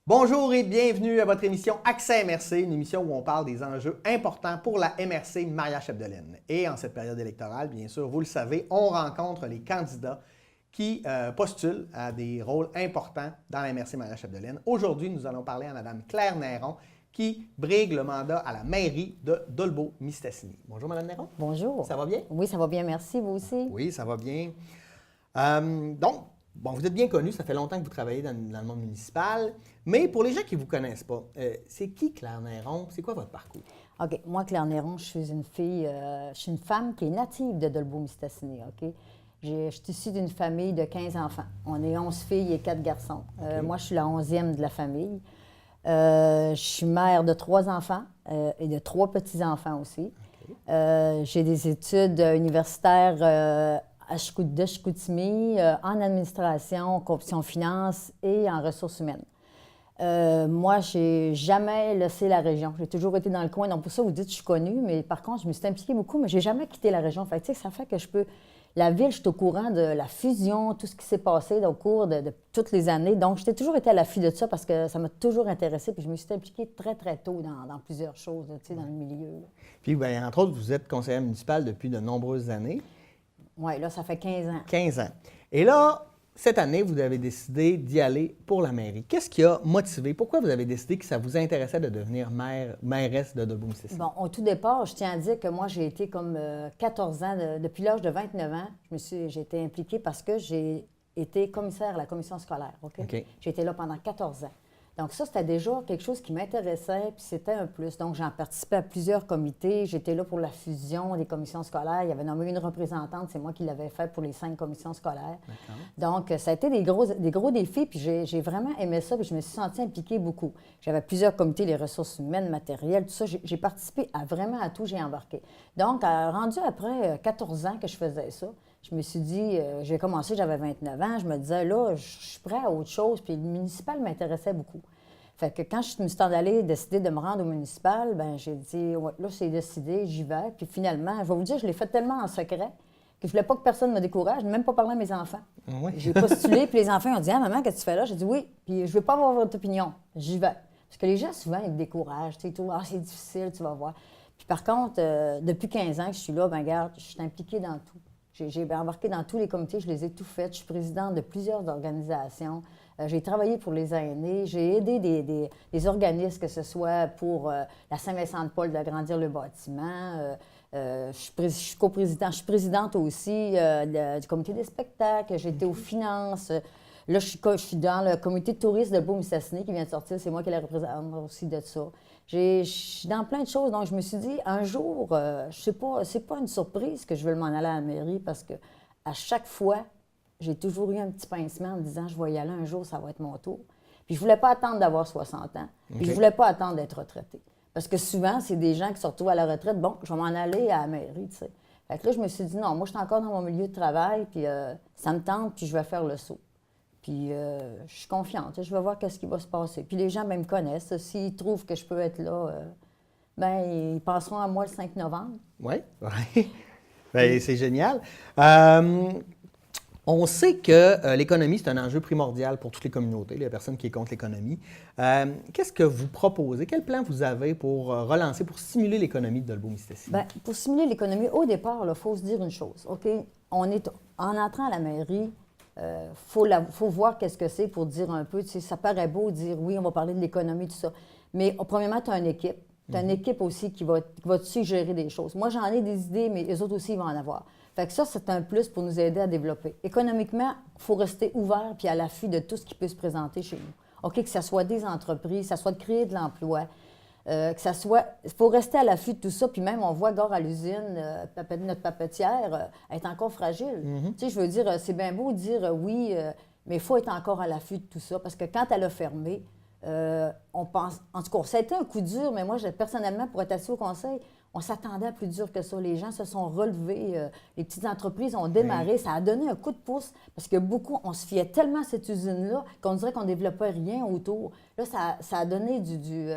Bonjour et bienvenue à votre émission Accès MRC, une émission où on parle des enjeux importants pour la MRC Maria-Chapdelaine. Et en cette période électorale, bien sûr, vous le savez, on rencontre les candidats qui postulent à des rôles importants dans la MRC Maria-Chapdelaine. Aujourd'hui, nous allons parler à Mme Claire Néron qui brigue le mandat à la mairie de Dolbeau-Mistassini. Bonjour Mme Néron. Bonjour. Ça va bien? Oui, ça va bien, merci. Vous aussi? Oui, ça va bien. Bon, vous êtes bien connu, ça fait longtemps que vous travaillez dans le monde municipal, mais pour les gens qui ne vous connaissent pas, c'est qui Claire Néron? C'est quoi votre parcours? OK. Moi, Claire Néron, je suis une fille, je suis une femme qui est native de Dolbeau-Mistassini, OK? Je suis issue d'une famille de 15 enfants. On est 11 filles et 4 garçons. Okay. Moi, je suis la 11e de la famille. Je suis mère de 3 enfants et de 3 petits-enfants aussi. Okay. J'ai des études universitaires de Chicoutimi, en administration, en compétition finance et en ressources humaines. Moi, je n'ai jamais laissé la région. J'ai toujours été dans le coin. Donc, pour ça, vous dites que je suis connue, mais par contre, je me suis impliquée beaucoup, mais je n'ai jamais quitté la région. Fait, ça fait que je peux... La ville, je suis au courant de la fusion, tout ce qui s'est passé au cours de toutes les années. Donc, j'ai toujours été à l'affût de ça parce que ça m'a toujours intéressée. Puis, je me suis impliquée très, très tôt dans plusieurs choses, dans le milieu. Là. Puis, bien, entre autres, vous êtes conseillère municipale depuis de nombreuses années. Oui, là, ça fait 15 ans. 15 ans. Et là, cette année, vous avez décidé d'y aller pour la mairie. Qu'est-ce qui a motivé? Pourquoi vous avez décidé que ça vous intéressait de devenir mairesse de Dolbeau-Mistassini? Bon, au tout départ, je tiens à dire que moi, j'ai été comme 14 ans, depuis l'âge de 29 ans, j'ai été impliquée parce que j'ai été commissaire à la commission scolaire. OK? J'ai été là pendant 14 ans. Donc ça, c'était déjà quelque chose qui m'intéressait, puis c'était un plus. Donc, j'en participais à plusieurs comités. J'étais là pour la fusion des commissions scolaires. Il y avait nommé une représentante, c'est moi qui l'avais fait pour les 5 commissions scolaires. Donc, ça a été des gros défis, puis j'ai vraiment aimé ça, puis je me suis sentie impliquée beaucoup. J'avais plusieurs comités, les ressources humaines, matérielles, tout ça. J'ai participé vraiment à tout, j'ai embarqué. Donc, rendu après 14 ans que je faisais ça, je me suis dit, j'ai commencé, j'avais 29 ans, je me disais, là, je suis prêt à autre chose, puis le municipal m'intéressait beaucoup. Fait que quand je me suis décidé de me rendre au municipal, bien, j'ai dit, ouais, là, c'est décidé, j'y vais. Puis finalement, je vais vous dire, je l'ai fait tellement en secret que je ne voulais pas que personne me décourage, je n'ai même pas parlé à mes enfants. Oui. J'ai postulé, puis les enfants ont dit, ah, maman, qu'est-ce que tu fais là? J'ai dit, oui, puis je ne veux pas avoir votre opinion, j'y vais. Parce que les gens, souvent, ils me découragent, tu sais, ah, c'est difficile, tu vas voir. Puis par contre, depuis 15 ans que je suis là, bien, regarde, je suis impliquée dans tout. J'ai embarqué dans tous les comités, je les ai tout faits. Je suis présidente de plusieurs organisations. J'ai travaillé pour les aînés. J'ai aidé des organismes, que ce soit pour la Saint-Vincent-de-Paul d'agrandir le bâtiment. Je suis coprésidente, je suis présidente aussi du comité des spectacles. J'ai été aux finances. Là, je suis dans le comité de tourisme de Dolbeau-Mistassini qui vient de sortir. C'est moi qui la représente aussi de ça. Je suis dans plein de choses. Donc, je me suis dit, un jour, je sais pas, c'est pas une surprise que je veux m'en aller à la mairie parce que à chaque fois, j'ai toujours eu un petit pincement en me disant, je vais y aller un jour, ça va être mon tour. Puis, je voulais pas attendre d'avoir 60 ans. Puis, je voulais pas attendre d'être retraitée. Parce que souvent, c'est des gens qui se retrouvent à la retraite. Bon, je vais m'en aller à la mairie, tu sais. Fait que là, je me suis dit, non, moi, je suis encore dans mon milieu de travail, puis ça me tente, puis je vais faire le saut. Puis je suis confiante, je vais voir qu'est-ce qui va se passer. Puis les gens, même me connaissent. S'ils trouvent que je peux être là, bien, ils passeront à moi le 5 novembre. Oui, oui. Bien, c'est génial. On sait que l'économie, c'est un enjeu primordial pour toutes les communautés, les personnes qui sont contre l'économie. Qu'est-ce que vous proposez? Quel plan vous avez pour relancer, pour stimuler l'économie de Dolbeau-Mistassini? Bien, pour stimuler l'économie, au départ, il faut se dire une chose. OK? En entrant à la mairie, faut voir qu'est-ce que c'est pour dire un peu, tu sais, ça paraît beau de dire oui, on va parler de l'économie, tout ça. Mais premièrement, tu as une équipe. Tu as une équipe aussi qui va te suggérer des choses. Moi, j'en ai des idées, mais les autres aussi, ils vont en avoir. Fait que ça, c'est un plus pour nous aider à développer. Économiquement, il faut rester ouvert puis à l'affût de tout ce qui peut se présenter chez nous. OK, que ce soit des entreprises, que ce soit de créer de l'emploi, que ça soit... Il faut rester à l'affût de tout ça. Puis même, on voit gare à l'usine, notre papetière est encore fragile. Tu sais, je veux dire, c'est bien beau de dire oui, mais il faut être encore à l'affût de tout ça. Parce que quand elle a fermé, on pense... En tout cas, ça a été un coup dur, mais moi, personnellement, pour être assis au conseil, On s'attendait à plus dur que ça. Les gens se sont relevés, les petites entreprises ont démarré. Ça a donné un coup de pouce parce que beaucoup, on se fiait tellement à cette usine-là qu'on dirait qu'on ne développait rien autour. Là, ça a donné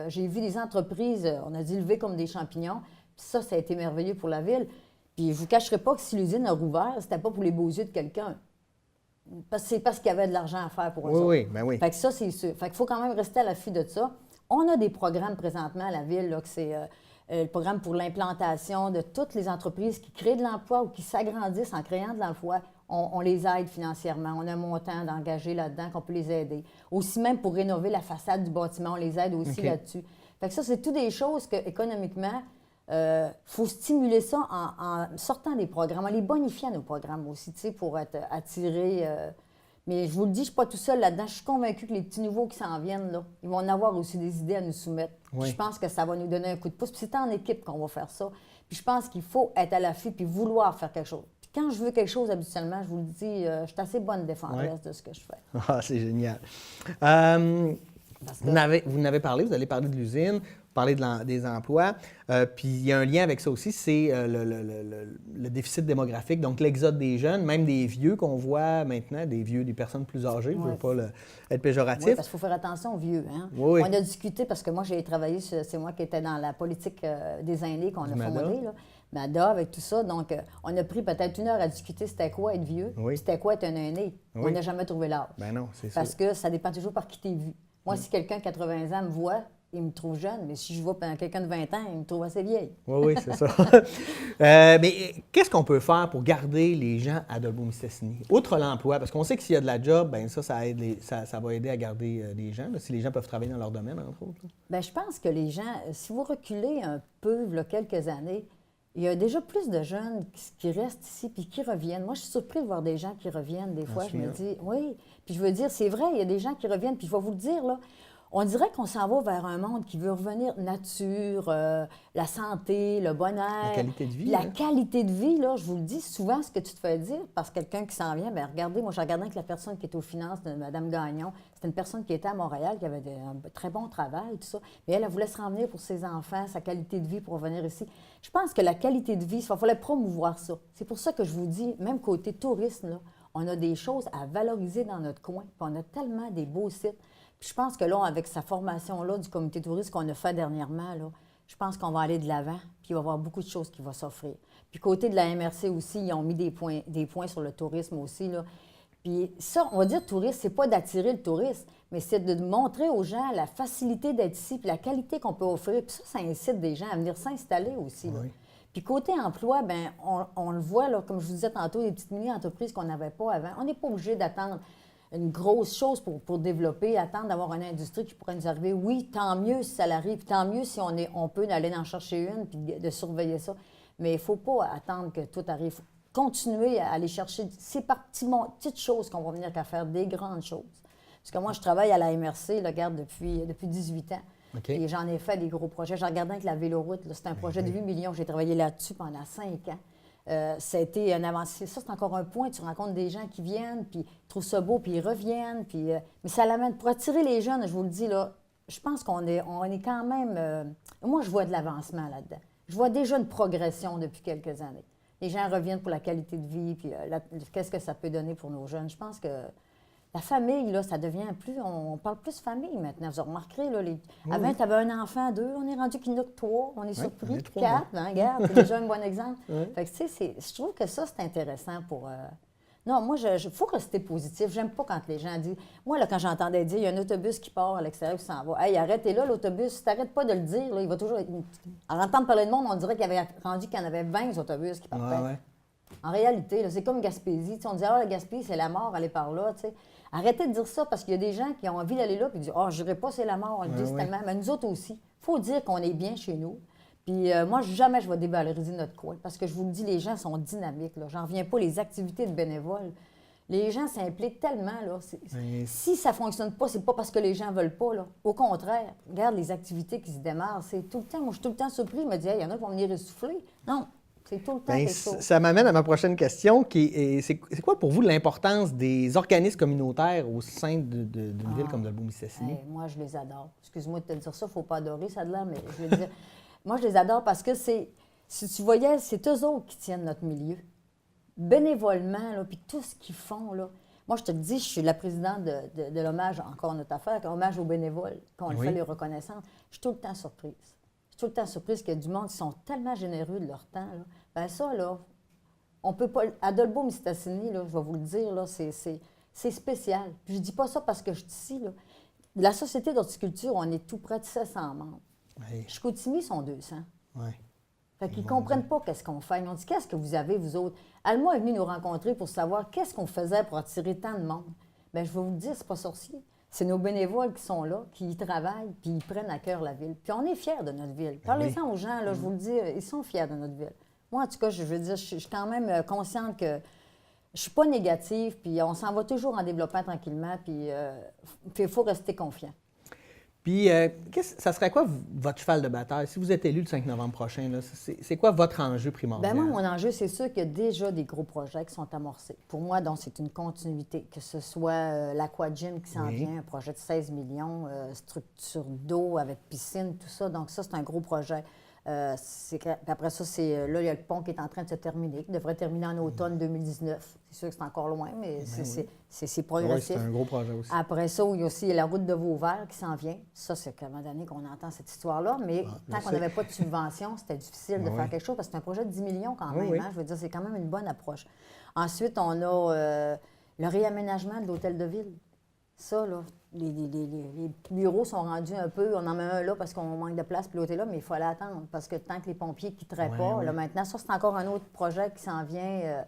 j'ai vu des entreprises, on a dit lever comme des champignons. Puis ça a été merveilleux pour la ville. Puis je ne vous cacherai pas que si l'usine a rouvert, c'était pas pour les beaux yeux de quelqu'un. C'est parce qu'il y avait de l'argent à faire pour eux. Oui, ben oui. Fait que ça, c'est sûr. Fait qu'il faut quand même rester à l'affût de ça. On a des programmes présentement à la ville, là, que c'est le programme pour l'implantation de toutes les entreprises qui créent de l'emploi ou qui s'agrandissent en créant de l'emploi. On les aide financièrement. On a un montant d'engager là-dedans qu'on peut les aider. Aussi même pour rénover la façade du bâtiment, on les aide aussi là-dessus. Fait que ça, c'est toutes des choses que économiquement, faut stimuler ça en sortant des programmes, en les bonifiant nos programmes aussi, tu sais, pour être attirés. Mais je vous le dis, je ne suis pas tout seul là-dedans. Je suis convaincue que les petits nouveaux qui s'en viennent, là, ils vont en avoir aussi des idées à nous soumettre. Oui. Je pense que ça va nous donner un coup de pouce. Puis c'est en équipe qu'on va faire ça. Puis je pense qu'il faut être à l'affût puis vouloir faire quelque chose. Puis quand je veux quelque chose, habituellement, je vous le dis, je suis assez bonne défenderesse de ce que je fais. Ah, c'est génial. Vous n'avez parlé, vous allez parler de l'usine, vous parlez des emplois, puis il y a un lien avec ça aussi, c'est le déficit démographique, donc l'exode des jeunes, même des vieux qu'on voit maintenant, des personnes plus âgées, je ne veux pas être péjoratif. Oui, parce qu'il faut faire attention aux vieux. Hein? Oui. On a discuté, parce que moi, j'ai travaillé, c'est moi qui étais dans la politique des aînés qu'on a fondée, là. MADA, avec tout ça. Donc, on a pris peut-être 1 heure à discuter c'était quoi être vieux, c'était quoi être un aîné. Oui. On n'a jamais trouvé l'âge. Ben non, c'est ça. Parce que ça dépend toujours par qui t'es vu. Moi, si quelqu'un de 80 ans me voit, il me trouve jeune, mais si je vois quelqu'un de 20 ans, il me trouve assez vieille. Oui, c'est ça. Mais qu'est-ce qu'on peut faire pour garder les gens à Dolbeau-Mistassini? Outre l'emploi, parce qu'on sait que s'il y a de la job, bien ça va aider à garder les gens, là, si les gens peuvent travailler dans leur domaine, entre autres. Bien, je pense que les gens, si vous reculez un peu, il y a quelques années, il y a déjà plus de jeunes qui restent ici puis qui reviennent. Moi, je suis surprise de voir des gens qui reviennent des fois. Je me dis, oui. Puis je veux dire, c'est vrai, il y a des gens qui reviennent. Puis je vais vous le dire, là, on dirait qu'on s'en va vers un monde qui veut revenir nature, la santé, le bonheur. La qualité de vie. La qualité de vie, là, je vous le dis souvent, ce que tu te fais dire par quelqu'un qui s'en vient. Bien, regardez, moi, j'ai regardé avec la personne qui est aux finances, de Mme Gagnon. C'était une personne qui était à Montréal, qui avait un très bon travail, tout ça. Mais elle voulait se revenir pour ses enfants, sa qualité de vie pour revenir ici. Je pense que la qualité de vie, il fallait promouvoir ça. C'est pour ça que je vous dis, même côté tourisme, là, on a des choses à valoriser dans notre coin. Puis on a tellement des beaux sites. Puis je pense que là, avec sa formation-là du comité touriste qu'on a fait dernièrement, là, je pense qu'on va aller de l'avant, puis il va y avoir beaucoup de choses qui vont s'offrir. Puis côté de la MRC aussi, ils ont mis des points sur le tourisme aussi, là. Puis ça, on va dire touriste, c'est pas d'attirer le touriste, mais c'est de montrer aux gens la facilité d'être ici, puis la qualité qu'on peut offrir. Puis ça incite des gens à venir s'installer aussi, là. Oui. Puis côté emploi, bien, on le voit, là, comme je vous disais tantôt, les petites mini-entreprises qu'on n'avait pas avant. On n'est pas obligé d'attendre une grosse chose pour développer, attendre d'avoir une industrie qui pourrait nous arriver. Oui, tant mieux si ça l'arrive, puis tant mieux si on peut aller en chercher une, puis de surveiller ça. Mais il ne faut pas attendre que tout arrive. Il faut continuer à aller chercher. C'est par petites choses qu'on va venir qu'à faire des grandes choses. Parce que moi, je travaille à la MRC, là, regarde, depuis 18 ans. Okay. Et j'en ai fait des gros projets. J'ai regardé avec la Véloroute, c'est un projet de 8 millions. J'ai travaillé là-dessus pendant 5 ans. Ça a été un avancé. Ça, c'est encore un point. Tu rencontres des gens qui viennent, puis ils trouvent ça beau, puis ils reviennent. Puis, mais ça l'amène. Pour attirer les jeunes, je vous le dis, là, je pense qu'on est quand même... moi, je vois de l'avancement là-dedans. Je vois déjà une progression depuis quelques années. Les gens reviennent pour la qualité de vie, puis qu'est-ce que ça peut donner pour nos jeunes. Je pense que la famille, là, ça devient plus... On parle plus famille maintenant. Vous remarquerez, là, avant, tu avais un enfant, 2, on est rendu qu'il n'y en a que 3. On est surpris, 4. Hein, regarde, c'est déjà un bon exemple. Fait que, tu sais, je trouve que ça, c'est intéressant pour... Non, moi, il faut rester positif. J'aime pas quand les gens disent... Moi, là, quand j'entendais dire, il y a un autobus qui part à l'extérieur qui s'en va. Hey, arrêtez là, l'autobus. Si t'arrêtes pas de le dire, là, il va toujours... En entendant parler de monde, on dirait qu'il y avait rendu qu'il y en avait 20 autobus qui partaient. Ouais. En réalité, là, c'est comme Gaspésie. T'sais, on disait, la Gaspésie, c'est la mort, aller par là, tu sais. Arrêtez de dire ça parce qu'il y a des gens qui ont envie d'aller là et disent, je n'irai pas, c'est la mort. On le dit tellement. Mais nous autres aussi, il faut dire qu'on est bien chez nous. Puis moi, jamais je vais dévaloriser notre coin parce que je vous le dis, les gens sont dynamiques. J'en reviens pas, les activités de bénévoles. Les gens s'impliquent tellement. Là. Si ça ne fonctionne pas, c'est pas parce que les gens ne veulent pas. Là. Au contraire, regarde les activités qui se démarrent. C'est tout le temps, moi, je suis tout le temps surpris. Je me dis, il y en a qui vont venir essouffler. Non. C'est tout le temps quelque chose. Ça m'amène à ma prochaine question, c'est quoi pour vous l'importance des organismes communautaires au sein d'une ville comme Dolbeau-Mistassini? Moi, je les adore. Excuse-moi de te dire ça, il ne faut pas adorer ça de là, mais je veux dire, moi, je les adore parce que c'est Si tu voyais, c'est eux autres qui tiennent notre milieu. Bénévolement, là, puis tout ce qu'ils font, là. Moi, je te le dis, je suis la présidente de l'hommage, encore notre affaire, hommage aux bénévoles, quand on le fait les reconnaissances. Je suis tout le temps surprise. Je suis tout le temps surprise qu'il y a du monde qui sont tellement généreux de leur temps. Là. Bien ça, là, on peut pas... Adolbo-Mistassini, là, je vais vous le dire, là, c'est spécial. Puis je dis pas ça parce que je suis ici, là. La Société d'horticulture, on est tout près de 700 membres. Oui. Chicoutimi sont 200. Oui. Fait qu'ils ne comprennent pas qu'est-ce qu'on fait. Ils ont dit, qu'est-ce que vous avez, vous autres? Alma est venue nous rencontrer pour savoir qu'est-ce qu'on faisait pour attirer tant de monde. Bien, je vais vous le dire, c'est pas sorcier. C'est nos bénévoles qui sont là, qui y travaillent, puis ils prennent à cœur la ville. Puis on est fiers de notre ville. Parlez-en aux gens, là, je vous le dis, ils sont fiers de notre ville. Moi, en tout cas, je veux dire, je suis quand même consciente que je suis pas négative, puis on s'en va toujours en développant tranquillement, puis il faut rester confiant. Puis, ça serait quoi votre cheval de bataille? Si vous êtes élu le 5 novembre prochain, c'est quoi votre enjeu primordial? Bien, moi, mon enjeu, c'est sûr qu'il y a déjà des gros projets qui sont amorcés. Pour moi, donc, c'est une continuité, que ce soit l'Aquagym qui s'en vient, un projet de 16 millions, structure d'eau avec piscine, tout ça. Donc, ça, c'est un gros projet. Après ça, là, il y a le pont qui est en train de se terminer, qui devrait terminer en automne 2019. C'est sûr que c'est encore loin, mais c'est progressif. Oui, c'est un gros projet aussi. Après ça, il y a aussi la route de Vauvert qui s'en vient. Ça, c'est qu'à un moment donné qu'on entend cette histoire-là, mais tant qu'on n'avait pas de subvention, c'était difficile de faire quelque chose parce que c'est un projet de 10 millions quand même. Hein? Je veux dire, c'est quand même une bonne approche. Ensuite, on a le réaménagement de l'hôtel de ville. Ça, là, les bureaux sont rendus un peu... On en met un là parce qu'on manque de place, puis l'autre est là, mais il faut aller attendre parce que tant que les pompiers ne quitteraient pas, là, maintenant, ça, c'est encore un autre projet qui s'en vient.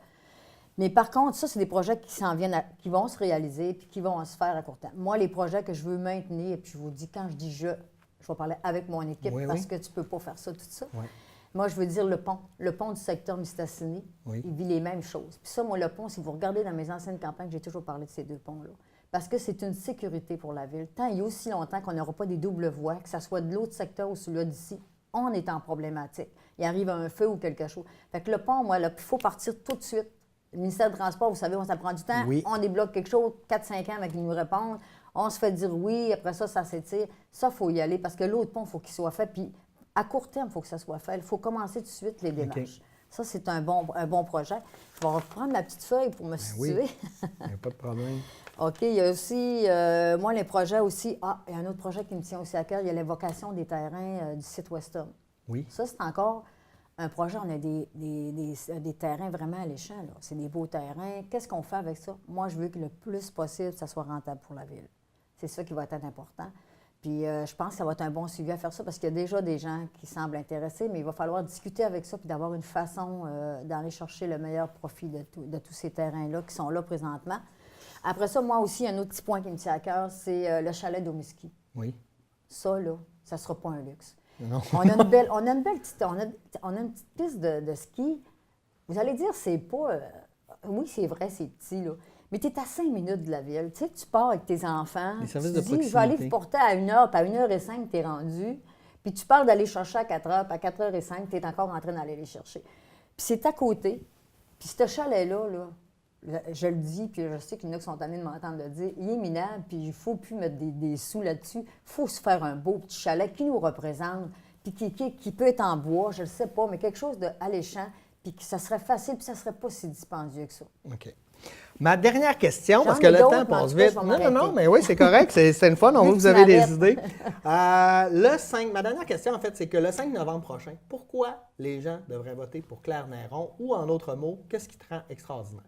Mais par contre, ça, c'est des projets qui s'en viennent, qui vont se réaliser puis qui vont se faire à court terme. Moi, les projets que je veux maintenir, puis je vous dis, quand je dis je vais parler avec mon équipe parce que tu ne peux pas faire ça, tout ça. Oui. Moi, je veux dire le pont du secteur Mistassini, il vit les mêmes choses. Puis ça, moi, le pont, si vous regardez dans mes anciennes campagnes, j'ai toujours parlé de ces deux ponts-là. Parce que c'est une sécurité pour la ville. Tant il y a aussi longtemps qu'on n'aura pas des doubles voies, que ce soit de l'autre secteur ou celui-là d'ici, on est en problématique. Il arrive un feu ou quelque chose. Fait que le pont, moi, là, il faut partir tout de suite. Le ministère du Transport, vous savez, ça prend du temps. Oui. On débloque quelque chose, 4-5 ans avec qu'ils nous répondent. On se fait dire oui, après ça, ça s'étire. Ça, il faut y aller parce que l'autre pont, il faut qu'il soit fait. Puis à court terme, il faut que ça soit fait. Il faut commencer tout de suite les démarches. Okay. Ça, c'est un bon projet. Je vais reprendre ma petite feuille pour me situer. Oui. Il n'y a pas de problème. OK. Il y a aussi, moi, les projets aussi. Ah, il y a un autre projet qui me tient aussi à cœur. Il y a l'évocation des terrains du site Weston. Oui. Ça, c'est encore un projet. On a des terrains vraiment alléchants. C'est des beaux terrains. Qu'est-ce qu'on fait avec ça? Moi, je veux que le plus possible, ça soit rentable pour la ville. C'est ça qui va être important. Puis je pense que ça va être un bon suivi à faire ça parce qu'il y a déjà des gens qui semblent intéressés, mais il va falloir discuter avec ça puis d'avoir une façon d'aller chercher le meilleur profit de tous ces terrains-là qui sont là présentement. Après ça, moi aussi, un autre petit point qui me tient à cœur, c'est le chalet d'Omiski. Oui. Ça, là, ça ne sera pas un luxe. Non. On a une petite piste de ski. Vous allez dire, c'est pas... oui, c'est vrai, c'est petit, là. Mais tu es à 5 minutes de la ville. Tu sais, tu pars avec tes enfants. Les services tu de proximité. Je vais aller vous porter à 1h, puis à 1h05, tu es rendu. Puis tu parles d'aller chercher à 4h, puis à 4h05, tu es encore en train d'aller les chercher. Puis c'est à côté. Puis ce chalet-là, là, je le dis, puis je sais qu'il y en a qui sont tannés de m'entendre le dire, il est minable, puis il ne faut plus mettre des sous là-dessus. Il faut se faire un beau petit chalet qui nous représente, puis qui peut être en bois, je ne sais pas, mais quelque chose d'alléchant, puis que ça serait facile, puis ça ne serait pas si dispendieux que ça. OK. Ma dernière question, parce que le temps passe vite. Non, mais oui, c'est correct, c'est une fois, on voit que vous avez des idées. Ma dernière question, en fait, c'est que le 5 novembre prochain, pourquoi les gens devraient voter pour Claire Néron ou, en d'autres mots, qu'est-ce qui te rend extraordinaire?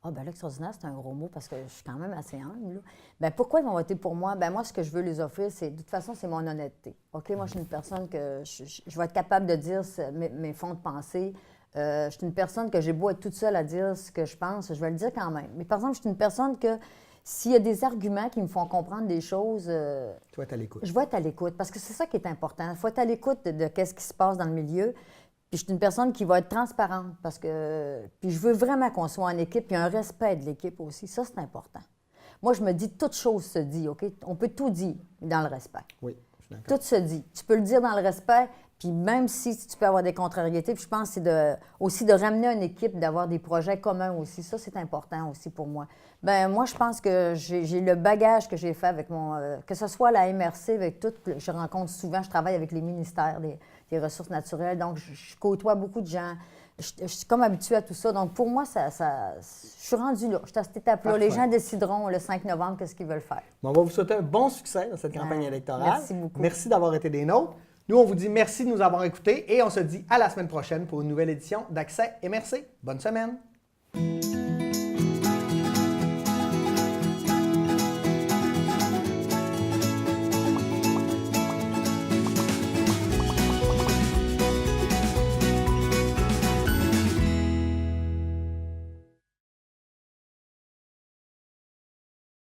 Ah, bien, l'extraordinaire, c'est un gros mot parce que je suis quand même assez humble. Là. Bien, pourquoi ils vont voter pour moi? Bien, moi, ce que je veux les offrir, c'est, de toute façon, c'est mon honnêteté. OK? Moi, je suis une personne que je vais être capable de dire mes fonds de pensée. Je suis une personne que j'ai beau être toute seule à dire ce que je pense, je vais le dire quand même. Mais par exemple, je suis une personne que s'il y a des arguments qui me font comprendre des choses... tu vas être à l'écoute. Je vais être à l'écoute parce que c'est ça qui est important. Il faut être à l'écoute de ce qui se passe dans le milieu. Puis je suis une personne qui va être transparente parce que... Puis je veux vraiment qu'on soit en équipe, puis un respect de l'équipe aussi. Ça, c'est important. Moi, je me dis, toute chose se dit, OK? On peut tout dire dans le respect. Oui, je suis d'accord. Tout se dit. Tu peux le dire dans le respect, puis même si tu peux avoir des contrariétés, puis je pense que c'est aussi de ramener une équipe, d'avoir des projets communs aussi. Ça, c'est important aussi pour moi. Bien, moi, je pense que j'ai le bagage que j'ai fait avec que ce soit la MRC, avec tout, je rencontre souvent, je travaille avec les ministères, des ressources naturelles. Donc, je côtoie beaucoup de gens. Je suis comme habituée à tout ça. Donc, pour moi, je suis rendue là. Je suis à cette étape-là. Parfait. Les gens décideront le 5 novembre qu'est-ce qu'ils veulent faire. On va vous souhaiter un bon succès dans cette campagne électorale. Merci beaucoup. Merci d'avoir été des nôtres. Nous, on vous dit merci de nous avoir écoutés et on se dit à la semaine prochaine pour une nouvelle édition d'Accès MRC. Bonne semaine!